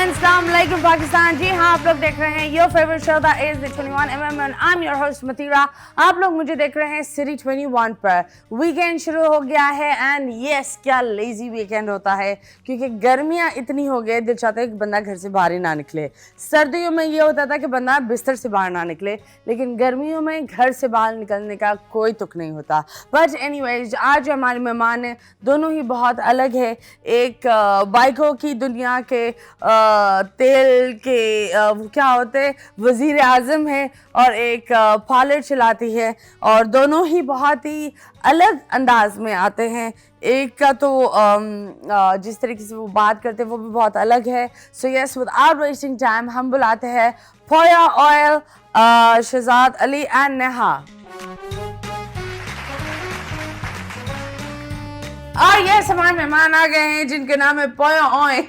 And अस्सलाम वालेकुम पाकिस्तान। जी हाँ, आप लोग देख रहे हैं your favourite show the edge 21mm and I am your host Matira. आप लोग मुझे देख रहे हैं सिटी 21 पर। वीकेंड शुरू हो गया है एंड यस, क्या लेजी वीकेंड होता है क्योंकि गर्मियाँ इतनी हो गई, दिल चाहता है कि बंदा घर से बाहर ही ना निकले। सर्दियों में ये होता था कि बंदा बिस्तर से बाहर ना निकले, लेकिन गर्मियों में घर से बाहर निकलने का कोई तुक नहीं होता। बट एनीवेज, आज जो हमारे मेहमान हैं दोनों ही बहुत अलग है। एक बाइकों की दुनिया के तेल के क्या होते वजीर आज़म है और एक पार्लर चलाती है, और दोनों ही बहुत ही अलग अंदाज में आते हैं। एक का तो जिस तरीके से वो बात करते हैं वो भी बहुत अलग है। So yes, without wasting time हम बुलाते हैं पोया ऑयल, शहजाद अली एंड नेहा। और यस, हमारे मेहमान आ गए हैं जिनके नाम है पोया ऑयल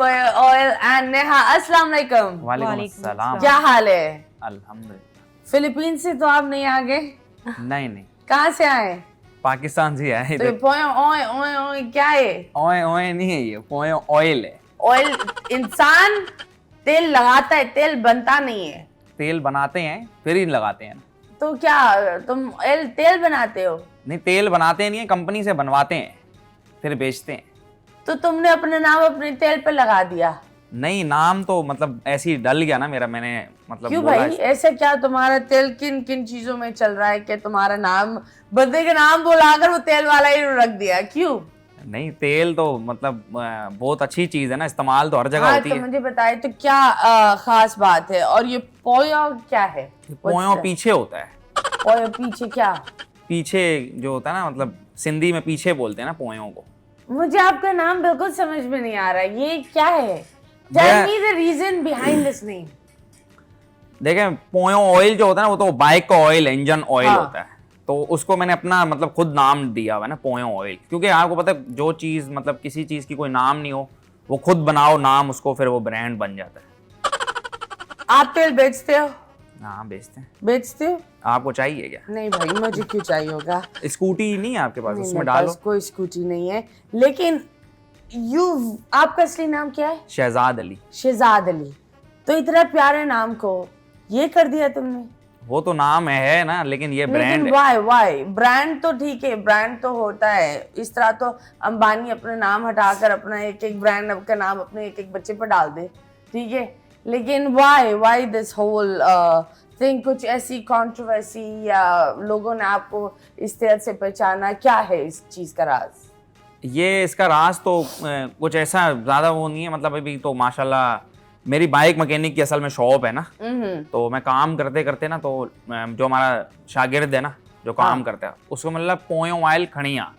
ऑयल एंड नेहा। अस्सलाम वालेकुम। वालेकुम अस्सलाम। क्या हाल है? अल्हम्दुलिल्लाह। फिलीपीन से तो आप नहीं आ गए? नहीं, कहाँ से आए? पाकिस्तान से आए तो थे। पोया ऑयल ऑयल ऑयल क्या है? ओए ओए नहीं है, ये पोया ऑयल है। ऑयल इंसान तेल लगाता है, तेल बनता नहीं है। तेल बनाते हैं फिर ही लगाते हैं। तो क्या तुम तेल बनाते हो? नहीं, तेल बनाते नहीं है, कंपनी से बनवाते हैं फिर बेचते हैं। तो तुमने अपने नाम अपने तेल पे लगा दिया? नहीं, नाम तो मतलब ऐसे ही डल गया ना मेरा, मैंने मतलब क्यों बोला भाई, ऐसे क्या तुम्हारा तेल किन किन चीजों में चल रहा है कि तुम्हारा नाम बंदे के नाम बोलाकर वो तेल वाला ही रख दिया? क्यों? नहीं, तेल तो मतलब बहुत अच्छी चीज है ना, इस्तेमाल तो हर जगह होती तो है। मुझे बताइए तो क्या खास बात है? और ये पोया क्या है? पोयो पीछे होता है। पोया पीछे क्या? पीछे जो होता है ना, मतलब सिंधी में पीछे बोलते हैं ना पोयों को। मुझे आपका नाम बिल्कुल समझ में नहीं आ रहा, ये क्या है? Tell me the reason behind this name. देखें, पोयो ऑयल जो होता है ना, वो तो बाइक का ऑयल, इंजन ऑयल हाँ। होता है, तो उसको मैंने अपना मतलब खुद नाम दिया हुआ है ना, पोयो ऑयल। क्योंकि आपको पता है, जो चीज़ मतलब किसी चीज़ की कोई नाम नहीं हो, वो खुद बनाओ नाम उसको, फिर वो ब्रांड बन जाता है। आप तेल बेचते हो? हाँ, बेचते हैं। बेचते हो? आपको चाहिए क्या? नहीं भाई, मुझे क्यों चाहिए होगा? स्कूटी नहीं है आपके पास? नहीं, उसमें मेरे डालो। पास कोई स्कूटी नहीं है। लेकिन आपका असली नाम क्या है? शहजाद अली। शहजाद अली। तो इतना प्यारे नाम को ये कर दिया तुमने? वो तो नाम है ना, लेकिन ये ब्रांड है। वाई ब्रांड तो ठीक है, ब्रांड तो होता है। इस तरह तो अंबानी अपने नाम हटाकर अपना एक एक ब्रांड का नाम अपने एक एक बच्चे पर डाल दे, ठीक है। लेकिन वाई दिस होल थिंग? कुछ ऐसी कंट्रोवर्सी या लोगों ने आपको इस तरह से पहचाना? क्या है इस चीज का राज? ये इसका राज तो कुछ ऐसा ज़्यादा वो नहीं है। मतलब अभी तो माशाल्लाह मेरी बाइक मैकेनिक की असल में शॉप है ना, तो मैं काम करते करते ना, तो जो हमारा शागिर्द है ना जो काम करता है, उसको मतलब पोयो ऑयल खड़िया,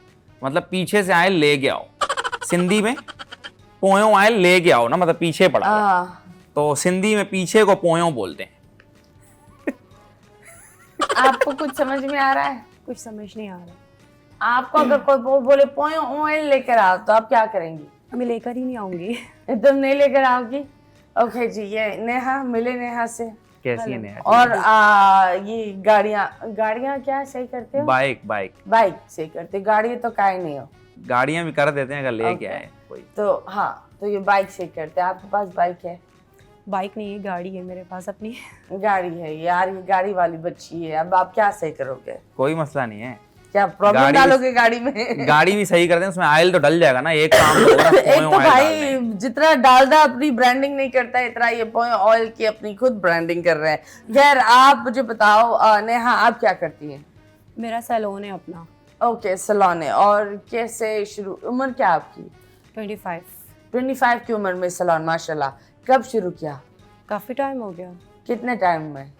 मतलब पीछे से आयल ले के आओ। सिंधी में पोयो ऑयल ले के आओ ना, मतलब पीछे पड़ा है। तो सिंधी में पीछे को पोयो बोलते हैं। आपको कुछ समझ में आ रहा है? कुछ समझ नहीं आ रहा। आपको अगर कोई बोले पोयो ऑयल लेकर आओ तो आप क्या करेंगी? मैं लेकर ही नहीं आऊंगी। तुम नहीं लेकर आओगी? ओके जी। ये नेहा, मिले नेहा से। कैसी है नया? और ये गाड़ियाँ क्या सही करते हो? बाइक सही करते हो? गाड़ी तो काहे नहीं हो? गाड़ियां भी कर देते हैं अगर लेके आए कोई। तो हाँ, तो ये बाइक सही करते हैं। आपके पास बाइक है? बाइक नहीं है, गाड़ी है मेरे पास अपनी। गाड़ी है यार, ये गाड़ी वाली बच्ची है। अब आप क्या सही करोगे? कोई मसला नहीं है। क्या प्रॉब्लम डालोगे गाड़ी में? गाड़ी भी सही कर दें, उसमें ऑयल तो डल जाएगा ना, एक काम तो होगा ना, एक पोयो तो ऑयल भाई डाल दें। जितना डालडा अपनी ब्रांडिंग नहीं करता है, इतना ये पोयो ऑयल की अपनी खुद ब्रांडिंग कर रहे हैं। खैर, आप मुझे बताओ नेहा, आप क्या करती हैं? मेरा सैलून है अपना। ओके, सैलून है। और कैसे शुरू, उम्र क्या आपकी? 25 की उम्र में सैलून, माशाल्लाह। कब शुरू किया? काफ़ी टाइम हो गया। कितने टाइम में?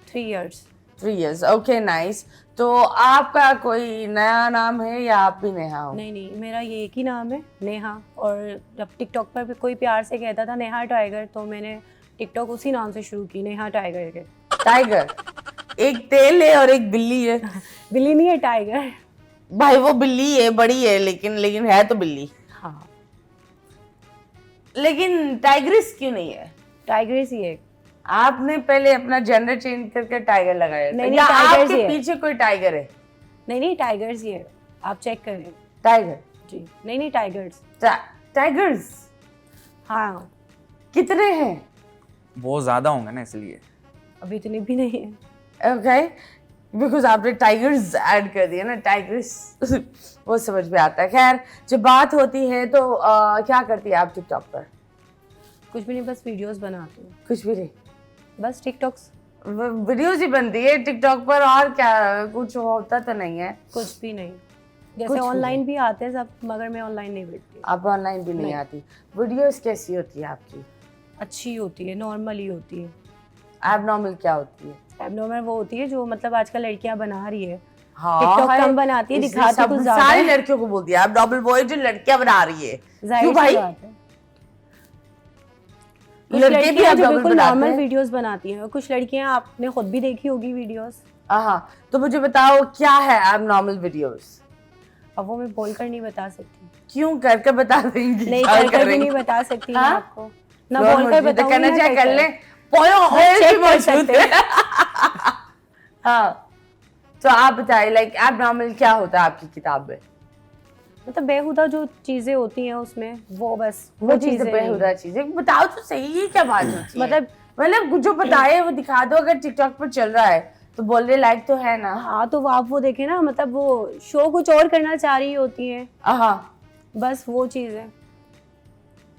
3 इयर्स। 3 इयर्स। Okay, nice. तो आपका कोई नया नाम है या आप भी नेहा हो? नहीं, मेरा ये एक ही नाम है, नेहा। और जब टिकटॉक पर भी कोई प्यार से कहता था नेहा टाइगर, तो मैंने टिकटॉक उसी नाम से शुरू की, नेहा टाइगर के। टाइगर? एक तेल है और एक बिल्ली है। बिल्ली नहीं है, टाइगर। भाई वो बिल्ली है, बड़ी है, लेकिन है तो बिल्ली। हाँ, लेकिन टाइग्रिस क्यों नहीं है? टाइगर ही है। आपने पहले अपना जेंडर चेंज करके टाइगर लगाया था? नहीं, या टाइगर आपके ही है। पीछे कोई टाइगर है? नहीं, टाइगर्स ही है, आप चेक करें। टाइगर? जी, नहीं, टाइगर्स। टाइगर्स? हाँ, कितने हैं? बहुत ज्यादा होंगे ना इसलिए। अभी इतने भी नहीं है। ओके, बिकॉज आपने टाइगर्स ऐड कर दिया ना, टाइगर्स वो समझ में आता है। खैर, जब बात होती है तो क्या करती है आप टिकटॉक पर? कुछ भी नहीं, बस वीडियोस बनाती हूँ। कुछ भी नहीं, बस टिकटॉक्स, वीडियोस ही बनती है टिकटॉक पर, और क्या कुछ होता तो नहीं है? कुछ भी नहीं। कुछ जैसे भी ऑनलाइन भी आते हैं सब, मगर मैं ऑनलाइन नहीं बैठती। आप ऑनलाइन भी नहीं आती? वीडियोस कैसी होती है आपकी? अच्छी होती है, नॉर्मल ही होती है। एबनॉर्मल क्या होती है? एबनॉर्मल वो होती है जो मतलब आजकल लड़कियां बना रही है। हाँ, टिकटॉक है। कम बनाती है, इसलिए दिखाती सब कुछ ज्यादा सारी है। लड़कियों को बोल दिया एबनॉर्मल बॉय जो लड़कियां बना रही है। जाहिर क्यों सी भाई? बात है। कुछ लड़के लड़कियां भी जो abnormal बिल्कुल बनाते नॉर्मल हैं। वीडियोस बनाती हैं, और कुछ लड़कियां आपने खुद भी देखी होगी वीडियोस। हाँ, तो मुझे बताओ क्या है एबनॉर्मल वीडियोस? अब वो मैं बोलकर नहीं बता सकती। क्यों? करके बता देंगी? नहीं, क्या कर कर भी करेंगी? नहीं बता सकती मैं हाँ? आपको। ना फ्लोर बोलकर मौजूद है, बताऊंगी करना ना चाहे कर कर ले। कर। पोयो ऑयल check भी कर मौजूद सकते है। हाँ, तो आप बताइए लाइक एबनॉर्मल क्या होता है आपकी किताब में? मतलब बेहुदा जो चीजें होती हैं उसमें, वो बस वो चीजें चीजें नहीं। बेहुदा चीजें बताओ तो सही, ये क्या बात होती है? मतलब जो बताए वो दिखा दो। अगर टिकटॉक पर चल रहा है तो बोलने लायक तो है ना? हाँ, तो आप वो देखे ना, मतलब वो शो कुछ और करना चाह रही होती है, हाँ, बस वो चीज है।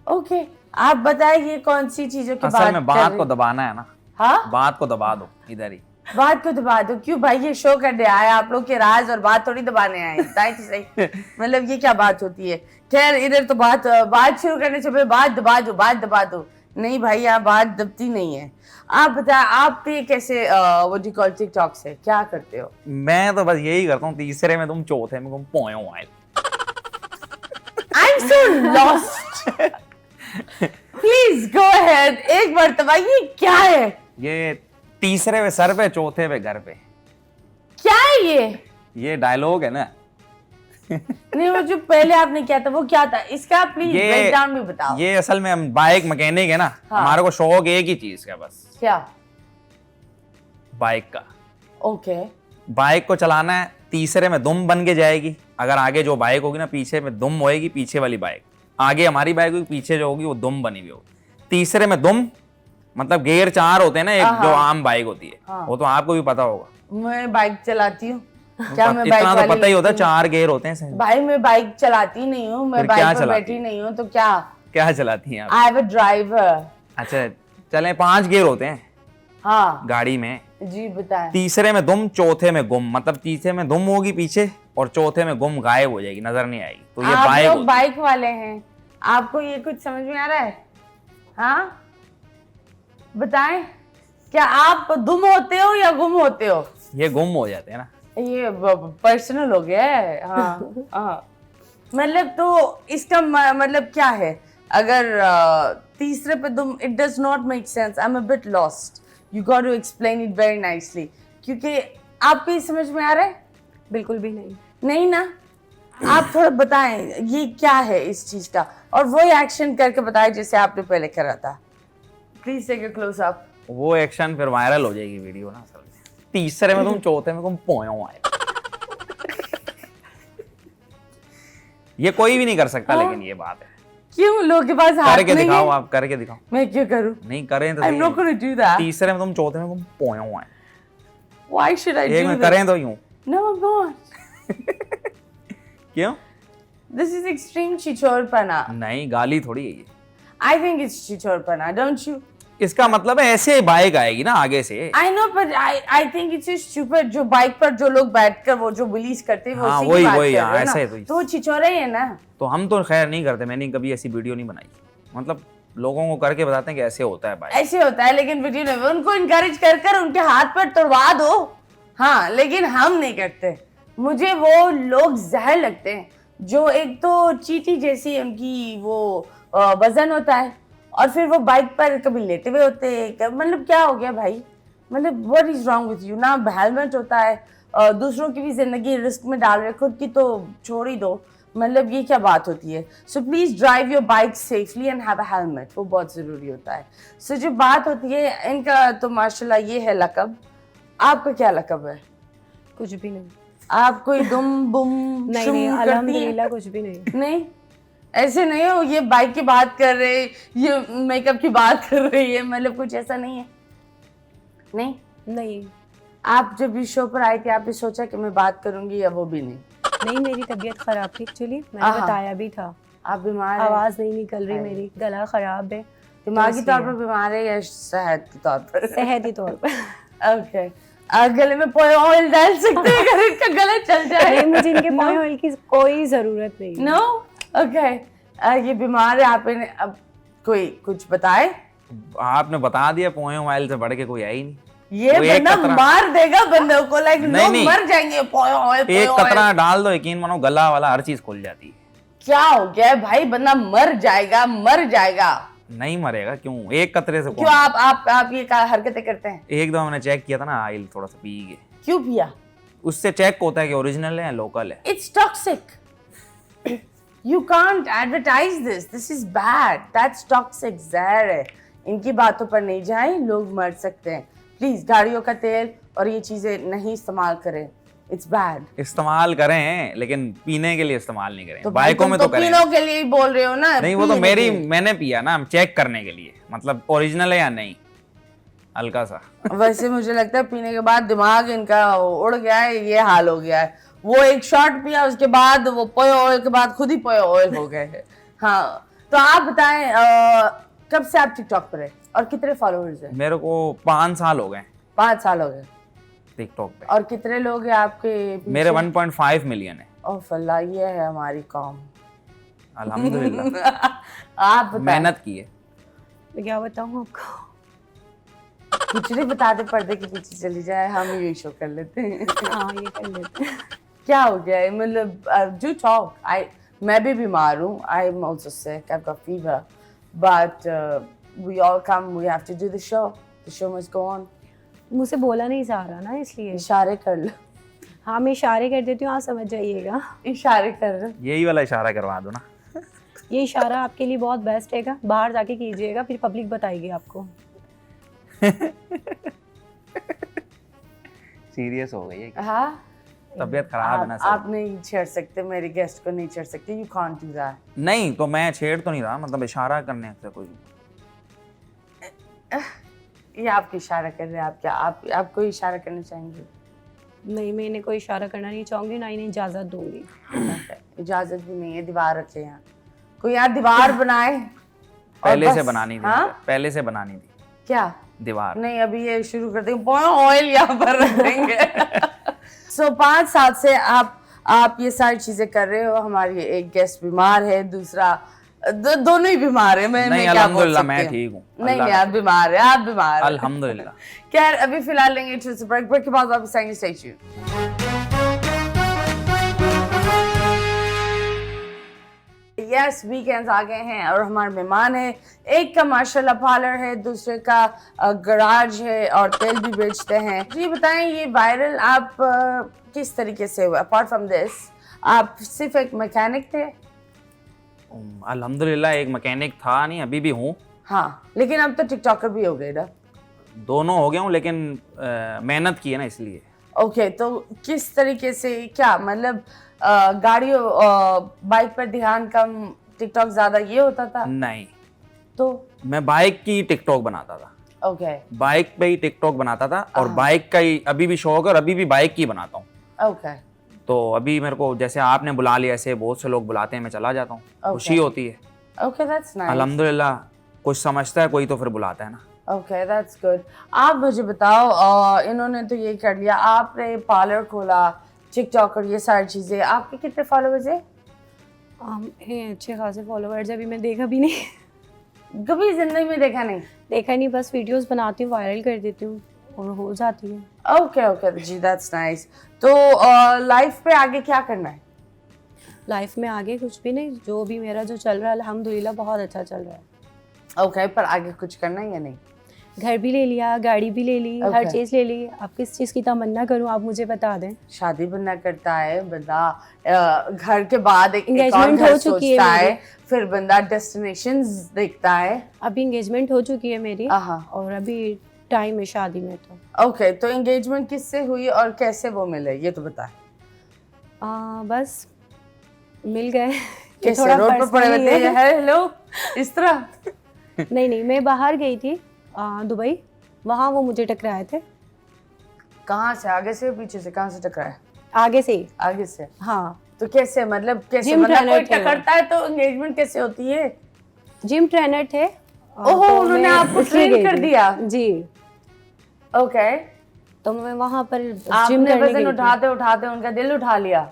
ओके, आप बताइए कौन सी चीजों की असल में कर बात रही- को दबाना है ना, हाँ, बात को दबा दो इधर ही। बात को दबा दो? क्यों भाई, ये शो करने आए आप लोग के राज और बात थोड़ी दबाने आए, बताए तो सही। मतलब ये क्या बात होती है? खैर, इधर तो बात शुरू करने से पहले बात दबा दो, बात दबा दो। नहीं भाई, यहाँ बात दबती नहीं है। आप बताए, आप पे कैसे वो डी कॉल टिकटॉक से क्या करते हो? मैं तो बस यही करता हूँ, तीसरे में तुम, चौथे में तुम पोयो आए। I am so lost. Please go ahead, एक मर्तबा, ये क्या है? ये तीसरे पे सर पे, चौथे पे घर पे। क्या है ये डायलॉग है ना। नहीं, वो जो पहले आपने किया था वो क्या था? इसका प्लीज ब्रेकडाउन भी बताओ। ये असल में हम बाइक मैकेनिक है ना, हाँ। हमारे को शौक एक ही चीज का, बस क्या? बाइक का। ओके, बाइक को चलाना है, तीसरे में दुम बन के जाएगी। अगर आगे जो बाइक होगी ना, पीछे में दुम होएगी, पीछे वाली बाइक। आगे हमारी बाइक होगी, पीछे जो होगी वो दुम बनी हुई होगी। तीसरे में दुम मतलब गियर 4 होते हैं ना, एक जो आम बाइक होती है, हाँ। वो तो आपको भी पता होगा। मैं बाइक चलाती हूँ। क्या मैं बाइक इतना तो वाली पता ही होता है, लड़की हूँ? 4 गियर होते हैं। भाई मैं बाइक चलाती नहीं हूँ, मैं फिर क्या बाइक पर चलाती बैठी है? नहीं हूँ, तो क्या? क्या चलाती हैं आप? I have a driver. अच्छा, चले 5 गियर होते हैं हाँ गाड़ी में। जी, बताएं। तीसरे में दुम, चौथे में गुम। मतलब तीसरे में दुम होगी पीछे, और चौथे में गुम गायब हो जाएगी, नजर नहीं आएगी। तो ये आप बाइक लोग होती है। बाइक वाले हैं, आपको ये कुछ समझ में आ रहा है? हाँ, बताएं, क्या आप दुम होते हो या गुम होते हो? ये गुम हो जाते हैं ना। ये पर्सनल हो गया है। हाँ हाँ, मतलब तो इसका मतलब क्या है? अगर तीसरे पे तुम, it does not make sense, I am a bit lost, you got to explain it very nicely. क्योंकि आपको ये समझ में आ रहा है? बिल्कुल भी नहीं। नहीं ना? आप थोड़ा बताएं ये क्या है इस चीज का, और वो एक्शन करके बताएं जैसे आपने पहले करा था। Please take a close up. वो एक्शन फिर वायरल हो जाएगी वीडियो ना असल में। तीसरे में तुम, चौथे में तुम पोयो आए। ये कोई भी नहीं कर सकता, लेकिन ये बात है। क्यों? लोगों के पास हाथ करके नहीं दिखाओ, है? आप करके दिखाओ। मैं क्यों करूं? नहीं करें तो आई am not gonna do that. तीसरे में तुम, चौथे में तुम पोयो आए। व्हाई शुड आई एक डू में दिस? करें तो यूं। No, I am not. क्यों? दिस इज एक्सट्रीम चिचोरपना। नहीं, गाली थोड़ी है ये। आई थिंक इट्स चिचोरपना, डोंट यू? इसका मतलब है ऐसे बाइक आएगी ना आगे से। I know, but I think it's stupid. जो बाइक पर जो लोग बैठकर वो जो बुलीज करते हैं, वो हाँ, उसी की बात वही, कर हाँ, रहे हो ऐसा ना? ही तो। तो वो चिचोरे ही है ना? तो हम तो खैर नहीं करते, मैंने कभी ऐसी वीडियो नहीं बनाई। मतलब लोगों को करके बताते हैं कि ऐसे होता है बाइक। ऐसे होता है, लेकिन वीडियो में उनको इनकरेज कर कर उनके हाथ पर तोड़वा दो। हाँ, लेकिन हम नहीं करते। मुझे वो लोग जहर लगते हैं जो एक तो चींटी जैसी उनकी वो वजन होता है, और फिर वो बाइक पर कभी लेटे हुए होते हैं। मतलब क्या हो गया भाई? मतलब what is wrong with you? ना हेलमेट होता है, दूसरों की भी जिंदगी रिस्क में डाल रहे, खुद की तो छोड़ ही दो। मतलब ये क्या बात होती है? So please drive your bike safely and have a helmet, वो बहुत जरूरी होता है। सो जो बात होती है इनका, तो माशाल्लाह ये है लकब। आपका क्या लकब है? कुछ भी नहीं। आप कोई दुम बुम नहीं शुम नहीं, करती हैं? अल्हम्दुलिल्लाह कुछ भी नहीं। नहीं, ऐसे नहीं हो, ये बाइक की बात कर रहे, ये मेकअप की बात कर रही है, मतलब कुछ ऐसा नहीं है? नहीं? नहीं आप जब इस शो पर आई थी आपने सोचा कि मैं बात करूंगी या वो भी नहीं? नहीं, मेरी तबीयत खराब थी एक्चुअली, मैंने आहा। बताया भी था। आप बीमार हैं? आवाज नहीं निकल रही मेरी, गला खराब है। दिमागी तो तौर इसलिए। पर बीमार है या सेहत के तौर पर? सेहती तौर पर। ओके, गले में पोयो ऑयल डाल सकते हैं अगर इनका गला चल जाए? नहीं, मुझे इनके पोए ऑयल की कोई जरूरत नहीं। नो? ओके, ये बीमार है, आप इन्हें अब कोई कुछ बताए? आपने बता दिया, पोए ऑयल से बढ़ के कोई है ही नहीं। ये वो एक बंदा कतरा- मार देगा बंदे को, लाइक नहीं, लोग नहीं। मर जाएंगे पोयो ऑयल, एक पोयो कतरा ऑयल। डाल दो, यकीन मानो गला वाला हर चीज खुल जाती है। क्या हो गया है भाई, बंदा मर जाएगा, मर जाएगा। नहीं मरेगा, क्यों? एक कतरे से क्यों कौन? आप ये हरकतें करते हैं? एक दो मैंने चेक किया था ना, ऑयल थोड़ा सा पी के, क्यों पिया? उससे चेक होता है कि ओरिजिनल है या लोकल है। It's toxic. You can't advertise this. This is bad. That's toxic. जहर है। इनकी बातों पर नहीं जाएं, लोग मर सकते हैं। प्लीज गाड़ियों का तेल और ये चीजें नहीं इस्तेमाल करें। It's bad. इस्तेमाल करें लेकिन पीने के लिए इस्तेमाल नहीं करें। तो बाइकों में तो करें। पीनों के लिए ही बोल रहे हो ना? नहीं, वो तो पीने के लिए। मैंने पिया ना, चेक करने के लिए, मतलब ओरिजिनल है या नहीं, हल्का सा। वैसे मुझे लगता है पीने के बाद दिमाग इनका उड़ गया है, ये हाल हो गया है। वो एक शॉट पिया, उसके बाद वो पोयो ऑयल के बाद खुद ही पोयो ऑयल हो गए हैं। हाँ, तो आप बताएं कब से आप टिकटॉक पर है और कितने फॉलोअर्स हैं? मेरे को 5 साल हो गए 5 साल हो गए। टिकटॉक पे। और कितने लोग हैं आपके पीछे? मेरे 1.5 मिलियन है। ओह फल्ला, ये है हमारी कौम। अल्हम्दुलिल्लाह। आप बताएं। मेहनत की है। मैं क्या बताऊँ आपको? कुछ नहीं बताते, पर्दे के पीछे चली जाए, हम ये शो कर लेते हैं। हाँ, ये कर लेते हैं। क्या हो गया है, मतलब डू टॉक। मैं भी बीमार हूँ, I am also sick, I have got fever, but we all come, we have to do the show must go on. मुझसे बोला नहीं जा रहा ना, इसलिए। इशारे कर लो, हाँ, मैं इशारे कर देती हूँ, आप समझ जाइएगा। इशारे कर लो। यही वाला इशारा करवा दो ना। ये इशारा आपके लिए बहुत बेस्ट हैगा, बाहर जाके कीजिएगा, फिर पब्लिक बताएगी आपको। सीरियस हो गई है क्या? हाँ, तबीयत खराब है ना सर। आप नहीं छेड़ सकते, मेरे गेस्ट को नहीं छेड़ सकते, यू कांट डू दैट। नहीं तो मैं छेड़ तो नहीं रहा, मतलब इशारा करने से कोई। ये आपकी इशारा कर रहे हैं, आप क्या आप कोई इशारा करना चाहेंगे? नहीं, मैं इन्हें कोई इशारा करना नहीं चाहूँगी, ना इन्हें इजाज़त दूंगी। इजाजत भी नहीं है, दीवार रखे यहाँ, कोई यहाँ दीवार बनाए। और पहले से बस, बनानी थी। हाँ? पहले से बनानी थी क्या? दीवार। नहीं, अभी ये शुरू कर देंगे, ऑयल यहाँ पर रख देंगे। सो 5 साल से आप ये सारी चीजें कर रहे हो। हमारी एक गेस्ट बीमार है, दूसरा दोनों ही बीमार है। मैं नहीं, क्या बोल अल्हम्दुलिल्लाह सकती मैं हूँ? ठीक हूँ। नहीं अल्लाह आप बीमार है, आप बीमार है। अल्हम्दुलिल्लाह। खैर, अभी फिलहाल लेंगे ब्रेक के बाद वापस आएंगे। Stay tuned. यस, वीकेंड्स आ गए हैं और हमारे मेहमान है। एक का माशाल्लाह पार्लर है, दूसरे का गराज है और तेल भी बेचते हैं। ये बताएं, ये वायरल आप किस तरीके से हुआ? अपार्ट फ्रॉम दिस, आप सिर्फ एक मैकेनिक थे? अल्हम्दुलिल्लाह एक मैकेनिक था नहीं, अभी भी हूँ। हाँ, लेकिन अब तो टिकटॉकर भी हो गए ना। दोनों हो गया हूँ, लेकिन मेहनत की है ना, इसलिए। ओके, तो किस तरीके से, क्या मतलब गाड़ियों बाइक पर ध्यान कम, टिकटॉक ज्यादा, ये होता था? नहीं, तो मैं बाइक की टिकटॉक बनाता था। ओके बाइक पे ही टिकटॉक बनाता था और बाइक का ही अभी भी शौक है और अभी भी बाइक की बनाता हूँ। ओके तो अभी मेरे को जैसे आपने बुला लिया, ऐसे बहुत से लोग बुलाते हैं, मैं चला जाता हूँ। खुशी होती है। Okay, that's nice. अल्हम्दुलिल्लाह, कुछ समझता है कोई तो फिर बुलाता है ना। Okay, that's good. आप मुझे बताओ, इन्होंने तो ये कर लिया, आपने पार्लर खोला, टिकटॉक और ये सारी चीजें, आपके कितने फॉलोअर्स है? हैं अच्छे खासे फॉलोवर्स, अभी मैं देखा भी नहीं। कभी जिंदगी में देखा नहीं? देखा नहीं, बस वीडियोस बनाती हूँ, वायरल कर देती हूँ और हो जाती है। ओके ओके जी, दैट्स नाइस। तो लाइफ पे आगे क्या करना है? लाइफ में आगे कुछ भी नहीं, जो भी मेरा जो चल रहा है अल्हम्दुलिल्लाह बहुत अच्छा चल रहा है। ओके, पर आगे कुछ करना है या नहीं? घर भी ले लिया, गाड़ी भी ले ली, हर Okay. चीज़ ले ली। आप किस चीज़ की तमन्ना करूँ, आप मुझे बता दें। शादी बंदा करता है बंदा, घर के बाद एक और Engagement घर हो चुकी है सोचता है, मेरी। फिर बंदा डेस्टिनेशंस देखता है। अभी इंगेजमेंट हो चुकी है मेरी आहा। और अभी टाइम है शादी में। तो ओके, तो एंगेजमेंट किससे हुई और कैसे वो मिले, ये तो बता। बस मिल गए। कैसे थोड़ा रोड पर पड़े personal रहते है। हैं हेलो इस तरह? नहीं, मैं बाहर गई थी दुबई, वहाँ वो मुझे टकराए थे, कहाँ से, आगे से पीछे से, कहाँ से टकराए? आगे से ही। आगे से। हाँ, तो कैसे, मतलब कैसे, जिम मतलब ट्रेनर कोई थे वो। टकरता है तो एंगेजमेंट कैसे होती है? जिम ट्रेनर थे। ओहो, तो उन्होंने मैं आपको इसलिए train गई कर थी। दिया? जी, ओके। तो मैं वहाँ पर जिम आपने करने वजन गई थी। उठाते उठाते उनका दिल उठा लिया?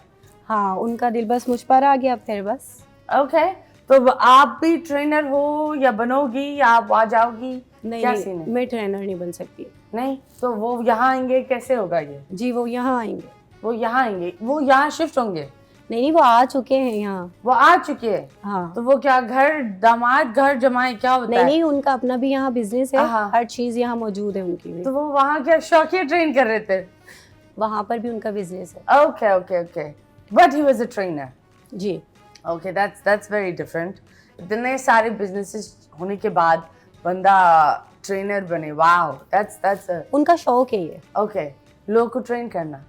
हाँ, उनका दिल बस मुझ पर आ गया फिर बस। ओके। तो आप भी ट्रेनर हो या बनोगी या आप आ जाओगी? क्या सीन नहीं, है? मैं ट्रेनर नहीं बन सकती। नहीं, तो वो यहाँ आएंगे, कैसे होगा ये? जी, वो यहाँ आएंगे। वो यहाँ आएंगे, वो यहाँ शिफ्ट होंगे? नहीं, वो आ चुके हैं यहाँ। वो आ चुके हैं? हाँ। तो वो क्या घर दामाद घर जमाई क्या होता है? नहीं, उनका अपना भी यहाँ बिजनेस है, हाँ। हर चीज यहाँ मौजूद है उनकी भी। तो वो वहाँ क्या शौकिया ट्रेन कर रहे थे? वहाँ पर भी उनका बिजनेस है। Okay okay okay, but he was a trainer. जी, ओके, दैट्स वेरी डिफरेंट। इतने सारे बिजनेसेस होने के बाद बंदा ट्रेनर बने, वाओ, दैट्स उनका शौक है ये। ओके, लोगों को ट्रेन करना।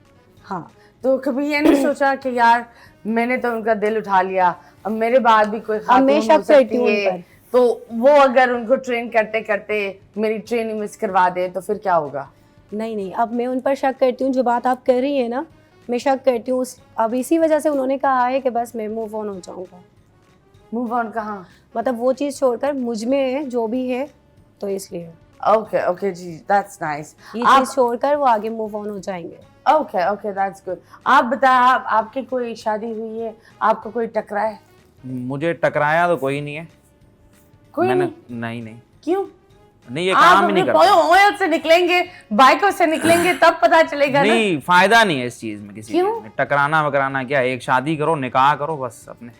हाँ, तो कभी ये नहीं सोचा कि यार मैंने तो उनका दिल उठा लिया, अब मेरे बाद भी कोई खातून मैं हो शक करती सकती हूँ उन है, पर। तो वो अगर उनको ट्रेन करते करते मेरी ट्रेनिंग मिस करवा दे तो फिर क्या होगा? नहीं, अब मैं उन पर शक करती हूँ, जो बात आप कर रही है ना, मैं शक करती हूँ। अब इसी वजह से उन्होंने कहा है कि बस मैं मूव ऑन हो जाऊँगा। मूव ऑन कहाँ? मतलब वो चीज़ छोड़कर मुझ में है जो भी है, तो इसलिए ओके ओके जी, दैट्स नाइस। ये चीज़ छोड़कर वो आगे मूव ऑन हो जाएंगे। Okay okay, that's good. आप बताएं, आपकी कोई शादी हुई है, आपको कोई टकरा है? मुझे टकराया तो कोई नहीं है। कोई मैंने नहीं? नहीं क्यों? नहीं, ये आप काम ही नहीं अपने करता। ऑयल से निकलेंगे, बाइकों से निकलेंगे तब पता चलेगा ना। नहीं, फायदा नहीं है इस चीज में, किसी क्यों? चीज में टकराना वकराना क्या है, एक शादी करो, निकाह करो बस अपने।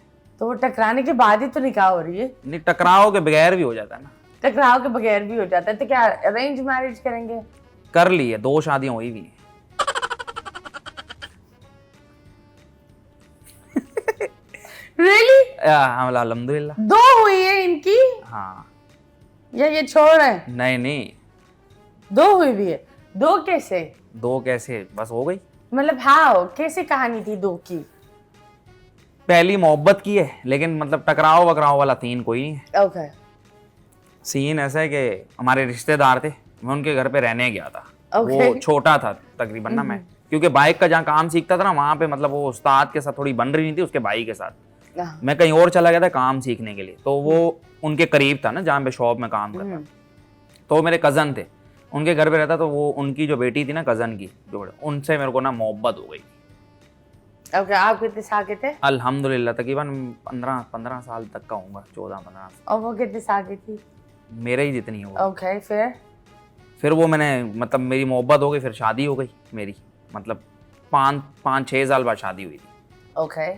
तो वो टकराने के बाद ही तो निकाह हो रही है, नहीं, टकराव के बगैर भी हो जाता है ना। टकराव के बगैर भी हो जाता है। तो क्या अरेंज मैरिज करेंगे? कर ली है, 2 शादियां हुई भी हैं। रियली? अल्हम्दुलिल्लाह। 2 हुई है इनकी हाँ। या ये छोड़ रहे हैं? नहीं, 2 हुई भी है। 2 कैसे? 2 कैसे, बस हो गई। मतलब हाउ, कैसे कहानी थी 2 की? पहली मोहब्बत की है, लेकिन मतलब टकराव वकराव वाला सीन कोई नहीं है। ओके सीन ऐसा है कि हमारे रिश्तेदार थे, मैं उनके घर पे रहने गया था। Okay. वो छोटा था तकरीबन ना, मैं क्योंकि बाइक का जहाँ काम सीखता था ना, वहाँ पे मतलब वो उस्ताद के साथ थोड़ी बन रही नहीं थी, उसके भाई के साथ। मैं कहीं और चला गया था काम सीखने के लिए, तो वो उनके करीब था ना जहाँ पे शॉप में काम करता था। तो वो मेरे कज़न थे, उनके घर पे रहता, तो वो उनकी जो बेटी थी ना कज़न की, जो बड़े, उनसे मेरे को ना मोहब्बत हो गई। ओके, आप कितने साल के थे? अल्हम्दुलिल्लाह तकरीबन 15 साल तक का होऊंगा, 14-15 साल। और वो कितने साल की थी? मेरे ही जितनी हो। ओके, फिर वो मैंने मतलब मेरी मोहब्बत हो गई, फिर शादी हो गई मेरी, मतलब 5-6 साल बाद शादी हुई थी। ओके।